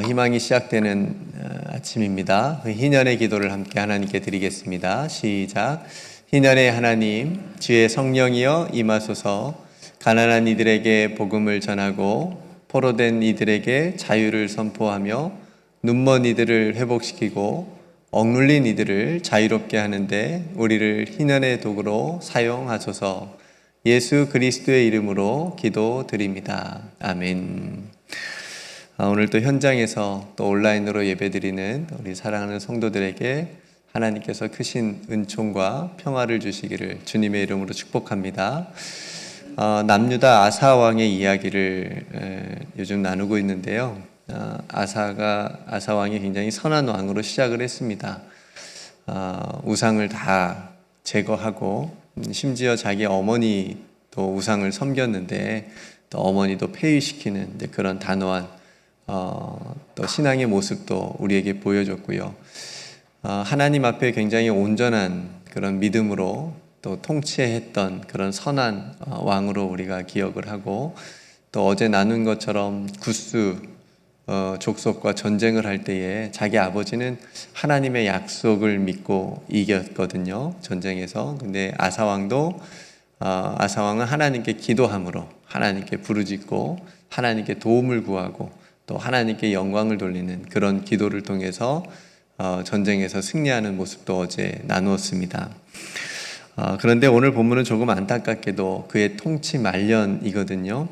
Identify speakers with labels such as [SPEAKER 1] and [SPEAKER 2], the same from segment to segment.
[SPEAKER 1] 희망이 시작되는 아침입니다. 희년의 기도를 함께 하나님께 드리겠습니다. 시작. 희년의 하나님, 주의 성령이여 임하소서. 가난한 이들에게 복음을 전하고 포로된 이들에게 자유를 선포하며 눈먼 이들을 회복시키고 억눌린 이들을 자유롭게 하는데 우리를 희년의 도구로 사용하소서. 예수 그리스도의 이름으로 기도드립니다. 아멘. 오늘 또 현장에서 또 온라인으로 예배드리는 우리 사랑하는 성도들에게 하나님께서 크신 은총과 평화를 주시기를 주님의 이름으로 축복합니다. 남유다 아사 왕의 이야기를 요즘 나누고 있는데요. 아사 왕이 굉장히 선한 왕으로 시작을 했습니다. 우상을 다 제거하고 심지어 자기 어머니도 우상을 섬겼는데 또 어머니도 폐위시키는 그런 단호한 또 신앙의 모습도 우리에게 보여줬고요. 하나님 앞에 굉장히 온전한 그런 믿음으로 또 통치했던 그런 선한 왕으로 우리가 기억을 하고, 또 어제 나눈 것처럼 구스 족속과 전쟁을 할 때에 자기 아버지는 하나님의 약속을 믿고 이겼거든요, 전쟁에서. 근데 아사왕은 하나님께 기도함으로 하나님께 부르짖고 하나님께 도움을 구하고 또 하나님께 영광을 돌리는 그런 기도를 통해서 전쟁에서 승리하는 모습도 어제 나누었습니다. 그런데 오늘 본문은 조금 안타깝게도 그의 통치 말년이거든요.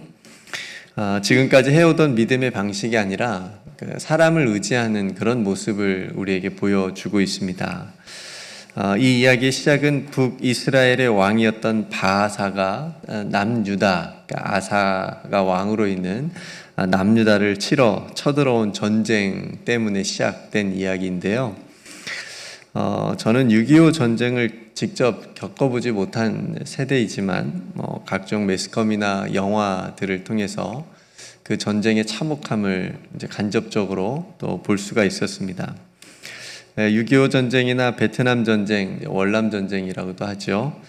[SPEAKER 1] 지금까지 해오던 믿음의 방식이 아니라 사람을 의지하는 그런 모습을 우리에게 보여주고 있습니다. 이 이야기의 시작은 북이스라엘의 왕이었던 바아사가 남유다, 그러니까 아사가 왕으로 있는 남유다를 치러 쳐들어온 전쟁 때문에 시작된 이야기인데요. 저는 6.25 전쟁을 직접 겪어보지 못한 세대이지만 각종 매스컴이나 영화들을 통해서 그 전쟁의 참혹함을 이제 간접적으로 또 볼 수가 있었습니다. 6.25 전쟁이나 베트남 전쟁, 월남 전쟁이라고도 하죠.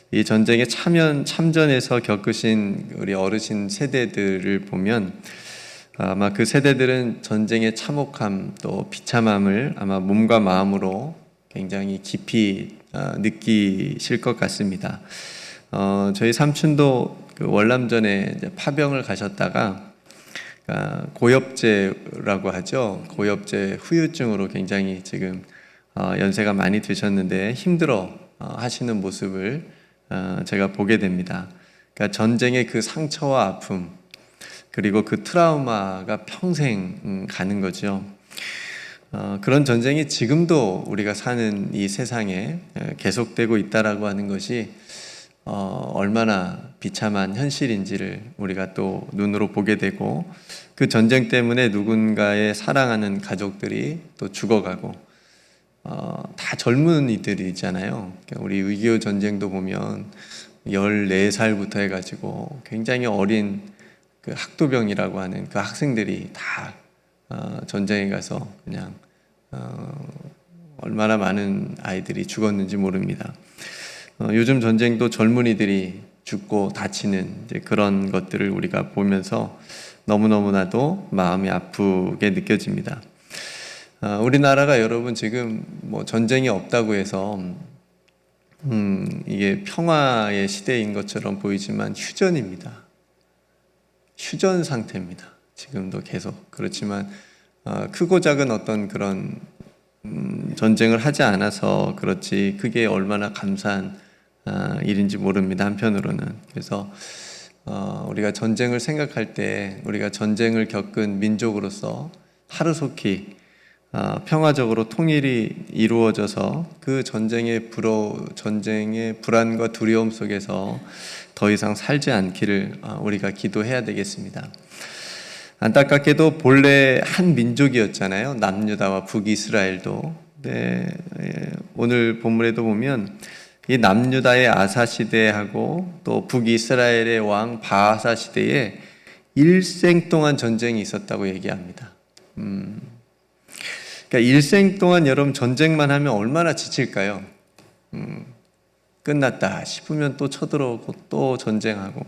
[SPEAKER 1] 이 전쟁에 참전해서 겪으신 우리 어르신 세대들을 보면 아마 그 세대들은 전쟁의 참혹함 또 비참함을 아마 몸과 마음으로 굉장히 깊이 느끼실 것 같습니다. 저희 삼촌도 그 월남전에 파병을 가셨다가 고엽제라고 하죠. 고엽제 후유증으로 굉장히 지금 연세가 많이 드셨는데 힘들어 하시는 모습을 제가 보게 됩니다. 그러니까 전쟁의 그 상처와 아픔, 그리고 그 트라우마가 평생 가는 거죠. 그런 전쟁이 지금도 우리가 사는 이 세상에 계속되고 있다라고 하는 것이 얼마나 비참한 현실인지를 우리가 또 눈으로 보게 되고, 그 전쟁 때문에 누군가의 사랑하는 가족들이 또 죽어가고, 다 젊은이들이잖아요. 우리 6.25 전쟁도 보면 14살부터 해가지고 굉장히 어린 그 학도병이라고 하는 그 학생들이 다 전쟁에 가서 그냥 얼마나 많은 아이들이 죽었는지 모릅니다. 요즘 전쟁도 젊은이들이 죽고 다치는 그런 것들을 우리가 보면서 너무너무나도 마음이 아프게 느껴집니다. 우리나라가 여러분 지금 전쟁이 없다고 해서 이게 평화의 시대인 것처럼 보이지만 휴전입니다. 휴전 상태입니다. 지금도 계속. 그렇지만 크고 작은 어떤 그런 전쟁을 하지 않아서 그렇지 그게 얼마나 감사한 일인지 모릅니다, 한편으로는. 그래서 우리가 전쟁을 생각할 때 우리가 전쟁을 겪은 민족으로서 하루속히 평화적으로 통일이 이루어져서 그 전쟁의 불안과 두려움 속에서 더 이상 살지 않기를 우리가 기도해야 되겠습니다. 안타깝게도 본래 한 민족이었잖아요, 남유다와 북이스라엘도. 네, 오늘 본문에도 보면 이 남유다의 아사 시대하고 또 북이스라엘의 왕 바아사 시대에 일생 동안 전쟁이 있었다고 얘기합니다. 그러니까 일생 동안 여러분 전쟁만 하면 얼마나 지칠까요? 끝났다 싶으면 또 쳐들어오고 또 전쟁하고.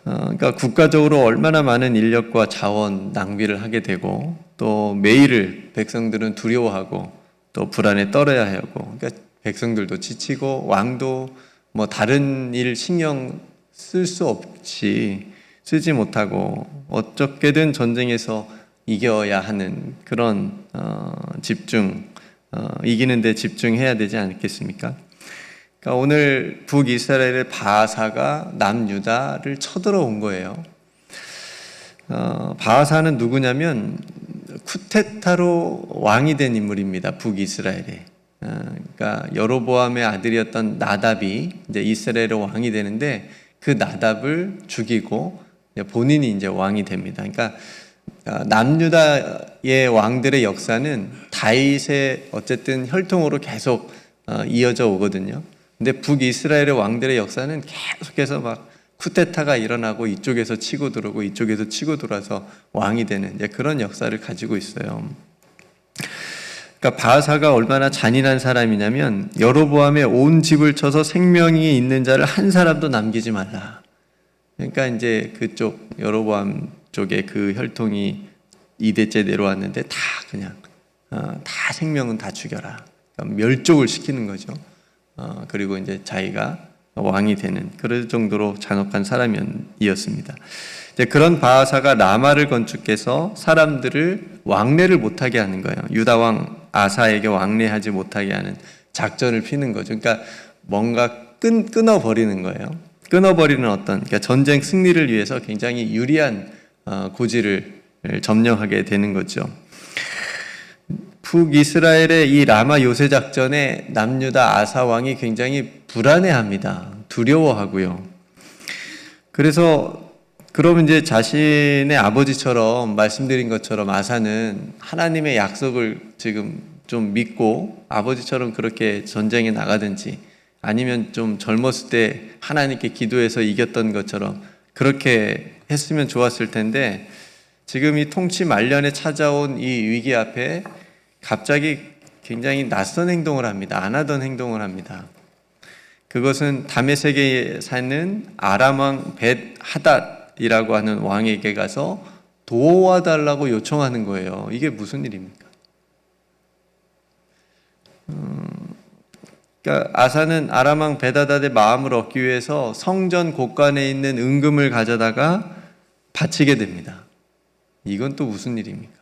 [SPEAKER 1] 그러니까 국가적으로 얼마나 많은 인력과 자원 낭비를 하게 되고 또 매일을 백성들은 두려워하고 또 불안에 떨어야 하고 그러니까 백성들도 지치고 왕도 뭐 다른 일 신경 쓸 수 없이 쓰지 못하고 어떻게든 전쟁에서 이겨야 하는 그런 이기는 데 집중해야 되지 않겠습니까? 그러니까 오늘 북이스라엘의 바하사가 남유다를 쳐들어온 거예요. 바하사는 누구냐면 쿠데타로 왕이 된 인물입니다. 북이스라엘에. 그러니까 여로보암의 아들이었던 나답이 이제 이스라엘의 왕이 되는데 그 나답을 죽이고 본인이 이제 왕이 됩니다. 그러니까 남유다의 왕들의 역사는 다윗의 어쨌든 혈통으로 계속 이어져 오거든요. 근데 북이스라엘의 왕들의 역사는 계속해서 막 쿠데타가 일어나고 이쪽에서 치고 들어오고 이쪽에서 치고 들어와서 왕이 되는 이제 그런 역사를 가지고 있어요. 그러니까 바하사가 얼마나 잔인한 사람이냐면 여로보암의 온 집을 쳐서 생명이 있는 자를 한 사람도 남기지 말라. 그러니까 이제 그쪽 여로보암 쪽에 그 혈통이 2대째 내려왔는데 다 그냥 다 생명은 다 죽여라. 그러니까 멸족을 시키는 거죠. 그리고 이제 자기가 왕이 되는 그럴 정도로 잔혹한 사람이었습니다. 이제 그런 바하사가 라마를 건축해서 사람들을 왕래를 못하게 하는 거예요. 유다 왕 아사에게 왕래하지 못하게 하는 작전을 피는 거죠. 그러니까 뭔가 끊어버리는 거예요. 끊어버리는 그러니까 전쟁 승리를 위해서 굉장히 유리한 고지를 점령하게 되는 거죠. 북이스라엘의 이 라마 요새 작전에 남유다 아사 왕이 굉장히 불안해합니다. 두려워하고요. 그래서 그러면 이제 자신의 아버지처럼 말씀드린 것처럼 아사는 하나님의 약속을 지금 좀 믿고 아버지처럼 그렇게 전쟁에 나가든지 아니면 좀 젊었을 때 하나님께 기도해서 이겼던 것처럼 그렇게 했으면 좋았을 텐데 지금 이 통치 말년에 찾아온 이 위기 앞에 갑자기 굉장히 낯선 행동을 합니다. 안 하던 행동을 합니다. 그것은 다메섹에 사는 아람 왕 벳 하닷이라고 하는 왕에게 가서 도와달라고 요청하는 거예요. 이게 무슨 일입니까? 그러니까 아사는 아람 왕 벳 하닷의 마음을 얻기 위해서 성전 곳간에 있는 은금을 가져다가 바치게 됩니다. 이건 또 무슨 일입니까?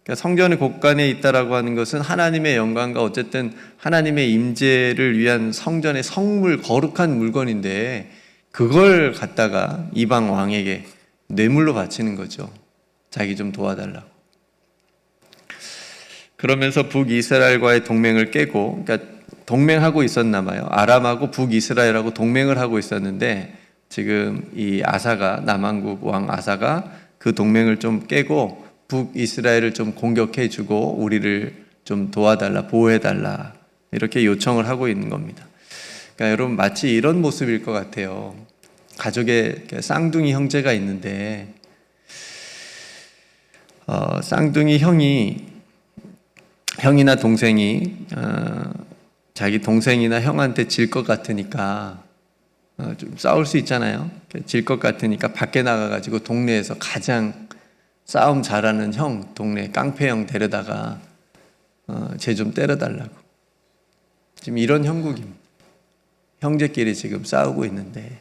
[SPEAKER 1] 그러니까 성전의 곳간에 있다라고 하는 것은 하나님의 영광과 어쨌든 하나님의 임재를 위한 성전의 성물, 거룩한 물건인데 그걸 갖다가 이방 왕에게 뇌물로 바치는 거죠. 자기 좀 도와달라고. 그러면서 북이스라엘과의 동맹을 깨고, 그러니까 동맹하고 있었나 봐요. 아람하고 북이스라엘하고 동맹을 하고 있었는데 지금 이 아사가, 남왕국 왕 아사가 그 동맹을 좀 깨고 북이스라엘을 좀 공격해주고 우리를 좀 도와달라, 보호해달라 이렇게 요청을 하고 있는 겁니다. 그러니까 여러분 마치 이런 모습일 것 같아요. 가족에 쌍둥이 형제가 있는데 쌍둥이 형이나 동생이 자기 동생이나 형한테 질 것 같으니까 좀 싸울 수 있잖아요. 질 것 같으니까 밖에 나가가지고 동네에서 가장 싸움 잘하는 형, 동네 깡패 형 데려다가 쟤 좀 때려달라고. 지금 이런 형국입니다. 형제끼리 지금 싸우고 있는데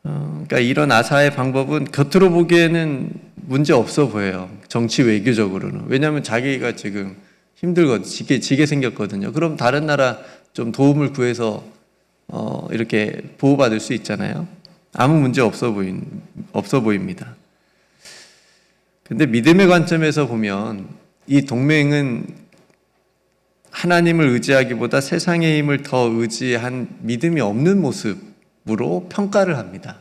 [SPEAKER 1] 그러니까 이런 아사의 방법은 겉으로 보기에는 문제 없어 보여요. 정치 외교적으로는. 왜냐하면 자기가 지금 힘들거든, 지게 생겼거든요. 그럼 다른 나라 좀 도움을 구해서 이렇게 보호받을 수 있잖아요. 아무 문제 없어 보입니다. 근데 믿음의 관점에서 보면 이 동맹은 하나님을 의지하기보다 세상의 힘을 더 의지한 믿음이 없는 모습으로 평가를 합니다.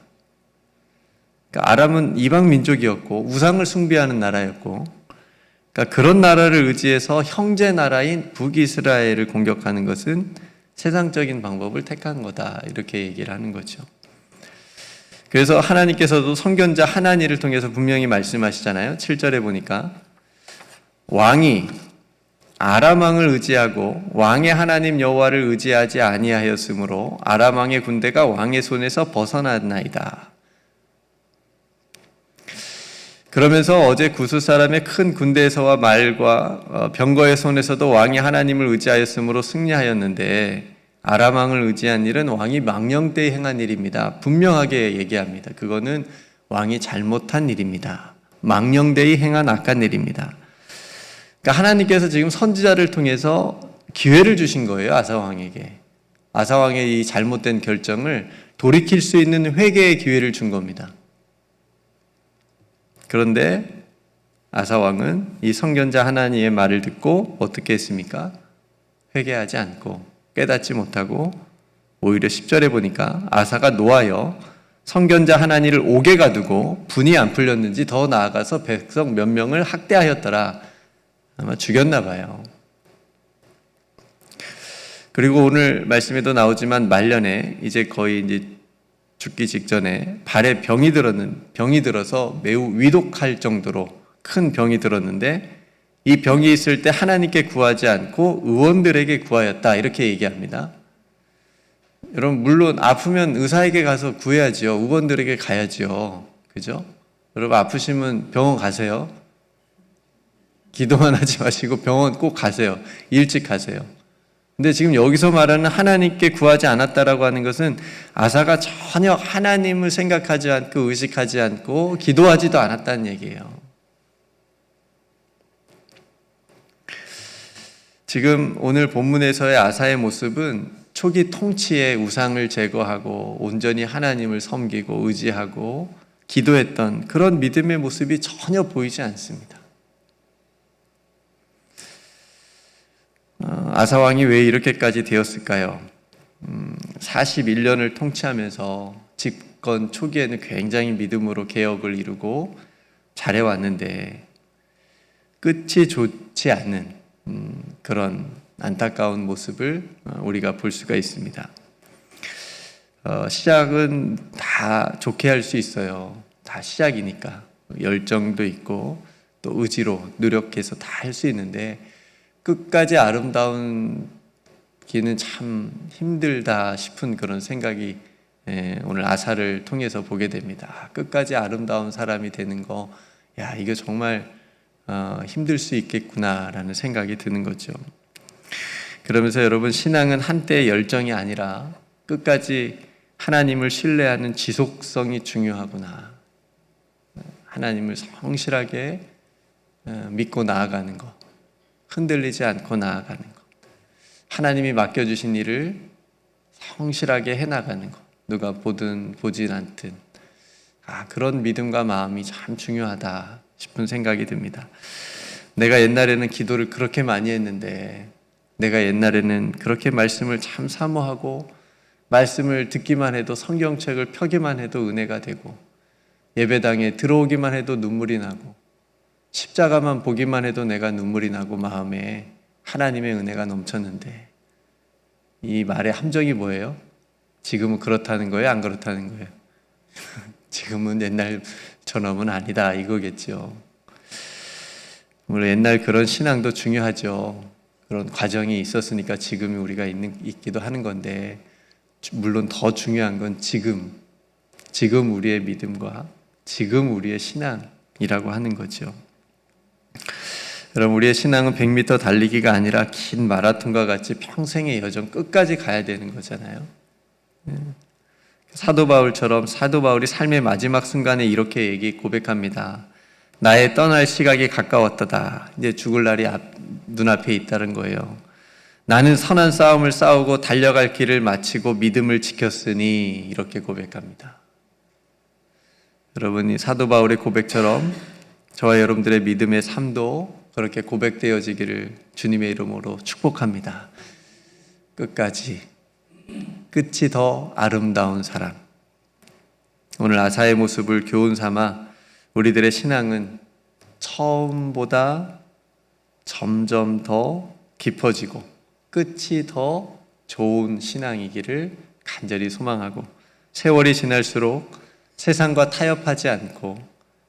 [SPEAKER 1] 그러니까 아람은 이방 민족이었고 우상을 숭배하는 나라였고, 그러니까 그런 나라를 의지해서 형제 나라인 북이스라엘을 공격하는 것은 세상적인 방법을 택한 거다, 이렇게 얘기를 하는 거죠. 그래서 하나님께서도 선견자 하나니를 통해서 분명히 말씀하시잖아요. 7절에 보니까 왕이 아람 왕을 의지하고 왕의 하나님 여호와를 의지하지 아니하였으므로 아람 왕의 군대가 왕의 손에서 벗어났나이다. 그러면서 어제 구스 사람의 큰 군대에서와 말과 병거의 손에서도 왕이 하나님을 의지하였으므로 승리하였는데 아람 왕을 의지한 일은 왕이 망령 때 행한 일입니다. 분명하게 얘기합니다. 그거는 왕이 잘못한 일입니다. 망령 때에 행한 악한 일입니다. 그러니까 하나님께서 지금 선지자를 통해서 기회를 주신 거예요. 아사 왕에게. 아사 왕의 이 잘못된 결정을 돌이킬 수 있는 회개의 기회를 준 겁니다. 그런데 아사 왕은 이 선견자 하나님의 말을 듣고 어떻게 했습니까? 회개하지 않고 깨닫지 못하고 오히려 10절에 보니까 아사가 노하여 선견자 하나님을 옥에 가두고 분이 안 풀렸는지 더 나아가서 백성 몇 명을 학대하였더라. 아마 죽였나 봐요. 그리고 오늘 말씀에도 나오지만 말년에 이제 거의 이제 죽기 직전에 발에 병이 들어서 매우 위독할 정도로 큰 병이 들었는데 이 병이 있을 때 하나님께 구하지 않고 의원들에게 구하였다 이렇게 얘기합니다. 여러분 물론 아프면 의사에게 가서 구해야죠. 의원들에게 가야죠. 그죠? 여러분 아프시면 병원 가세요. 기도만 하지 마시고 병원 꼭 가세요. 일찍 가세요. 근데 지금 여기서 말하는 하나님께 구하지 않았다라고 하는 것은 아사가 전혀 하나님을 생각하지 않고 의식하지 않고 기도하지도 않았다는 얘기예요. 지금 오늘 본문에서의 아사의 모습은 초기 통치의 우상을 제거하고 온전히 하나님을 섬기고 의지하고 기도했던 그런 믿음의 모습이 전혀 보이지 않습니다. 아사 왕이 왜 이렇게까지 되었을까요? 41년을 통치하면서 집권 초기에는 굉장히 믿음으로 개혁을 이루고 잘해왔는데 끝이 좋지 않은 그런 안타까운 모습을 우리가 볼 수가 있습니다. 시작은 다 좋게 할 수 있어요. 다 시작이니까 열정도 있고 또 의지로 노력해서 다 할 수 있는데 끝까지 아름다운 기는 참 힘들다 싶은 그런 생각이 오늘 아사를 통해서 보게 됩니다. 끝까지 아름다운 사람이 되는 거, 야 이거 정말 힘들 수 있겠구나라는 생각이 드는 거죠. 그러면서 여러분 신앙은 한때의 열정이 아니라 끝까지 하나님을 신뢰하는 지속성이 중요하구나. 하나님을 성실하게 믿고 나아가는 것. 흔들리지 않고 나아가는 것. 하나님이 맡겨주신 일을 성실하게 해나가는 것. 누가 보든 보진 않든. 그런 믿음과 마음이 참 중요하다 싶은 생각이 듭니다. 내가 옛날에는 기도를 그렇게 많이 했는데 내가 옛날에는 그렇게 말씀을 참 사모하고 말씀을 듣기만 해도 성경책을 펴기만 해도 은혜가 되고 예배당에 들어오기만 해도 눈물이 나고 십자가만 보기만 해도 내가 눈물이 나고 마음에 하나님의 은혜가 넘쳤는데 이 말의 함정이 뭐예요? 지금은 그렇다는 거예요? 안 그렇다는 거예요? 지금은 옛날처럼은 아니다 이거겠죠. 물론 옛날 그런 신앙도 중요하죠. 그런 과정이 있었으니까 지금 우리가 있기도 하는 건데 물론 더 중요한 건 지금 우리의 믿음과 지금 우리의 신앙이라고 하는 거죠. 여러분 우리의 신앙은 100m 달리기가 아니라 긴 마라톤과 같이 평생의 여정 끝까지 가야 되는 거잖아요. 사도 바울처럼 사도 바울이 삶의 마지막 순간에 이렇게 고백합니다. 나의 떠날 시각이 가까웠다. 이제 죽을 날이 눈앞에 있다는 거예요. 나는 선한 싸움을 싸우고 달려갈 길을 마치고 믿음을 지켰으니 이렇게 고백합니다. 여러분이 사도 바울의 고백처럼 저와 여러분들의 믿음의 삶도 그렇게 고백되어지기를 주님의 이름으로 축복합니다. 끝까지 끝이 더 아름다운 사람. 오늘 아사의 모습을 교훈 삼아 우리들의 신앙은 처음보다 점점 더 깊어지고 끝이 더 좋은 신앙이기를 간절히 소망하고 세월이 지날수록 세상과 타협하지 않고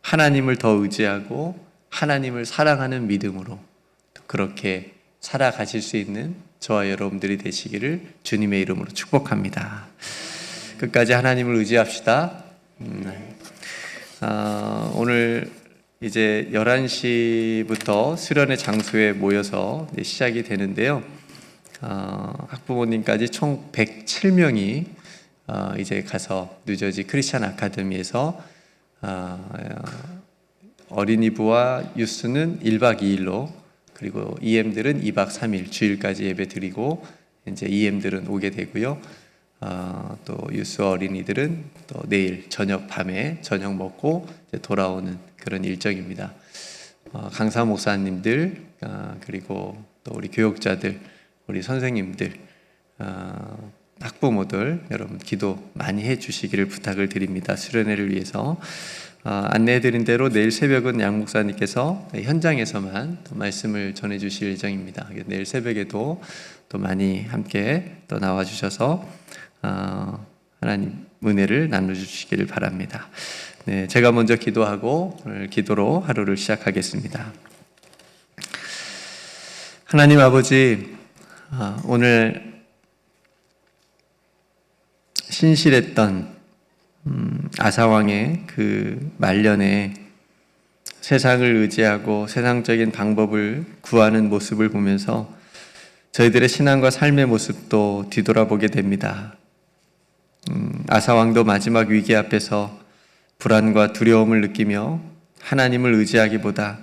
[SPEAKER 1] 하나님을 더 의지하고 하나님을 사랑하는 믿음으로 그렇게 살아가실 수 있는 저와 여러분들이 되시기를 주님의 이름으로 축복합니다. 끝까지 하나님을 의지합시다. 오늘 이제 11시부터 수련회 장소에 모여서 시작이 되는데요. 학부모님까지 총 107명이 이제 가서 뉴저지 크리스찬 아카데미에서 어린이부와 유스는 1박 2일로, 그리고 EM들은 2박 3일 주일까지 예배 드리고 이제 EM들은 오게 되고요. 또 유스 어린이들은 또 내일 저녁 밤에 저녁 먹고 이제 돌아오는 그런 일정입니다. 강사 목사님들, 그리고 또 우리 교육자들, 우리 선생님들, 학부모들 여러분 기도 많이 해주시기를 부탁을 드립니다. 수련회를 위해서. 안내해드린 대로 내일 새벽은 양 목사님께서 현장에서만 말씀을 전해주실 예정입니다. 내일 새벽에도 또 많이 함께 또 나와주셔서 하나님 은혜를 나눠주시기를 바랍니다. 네, 제가 먼저 기도하고 오늘 기도로 하루를 시작하겠습니다. 하나님 아버지, 오늘 신실했던 아사왕의 그 말년에 세상을 의지하고 세상적인 방법을 구하는 모습을 보면서 저희들의 신앙과 삶의 모습도 뒤돌아보게 됩니다. 아사왕도 마지막 위기 앞에서 불안과 두려움을 느끼며 하나님을 의지하기보다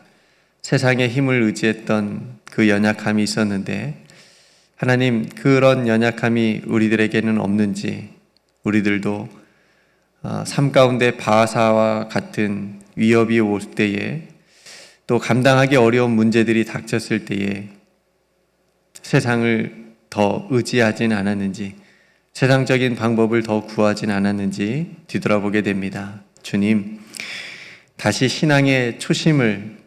[SPEAKER 1] 세상의 힘을 의지했던 그 연약함이 있었는데, 하나님 그런 연약함이 우리들에게는 없는지, 우리들도 삶 가운데 바하사와 같은 위협이 올 때에, 또 감당하기 어려운 문제들이 닥쳤을 때에 세상을 더 의지하진 않았는지, 세상적인 방법을 더 구하진 않았는지 뒤돌아보게 됩니다. 주님, 다시 신앙의 초심을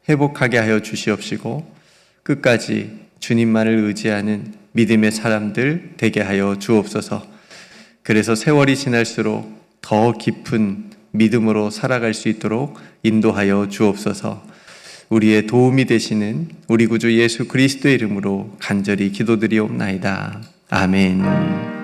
[SPEAKER 1] 회복하게 하여 주시옵시고 끝까지 주님만을 의지하는 믿음의 사람들 되게 하여 주옵소서. 그래서 세월이 지날수록 더 깊은 믿음으로 살아갈 수 있도록 인도하여 주옵소서. 우리의 도움이 되시는 우리 구주 예수 그리스도의 이름으로 간절히 기도드리옵나이다. 아멘.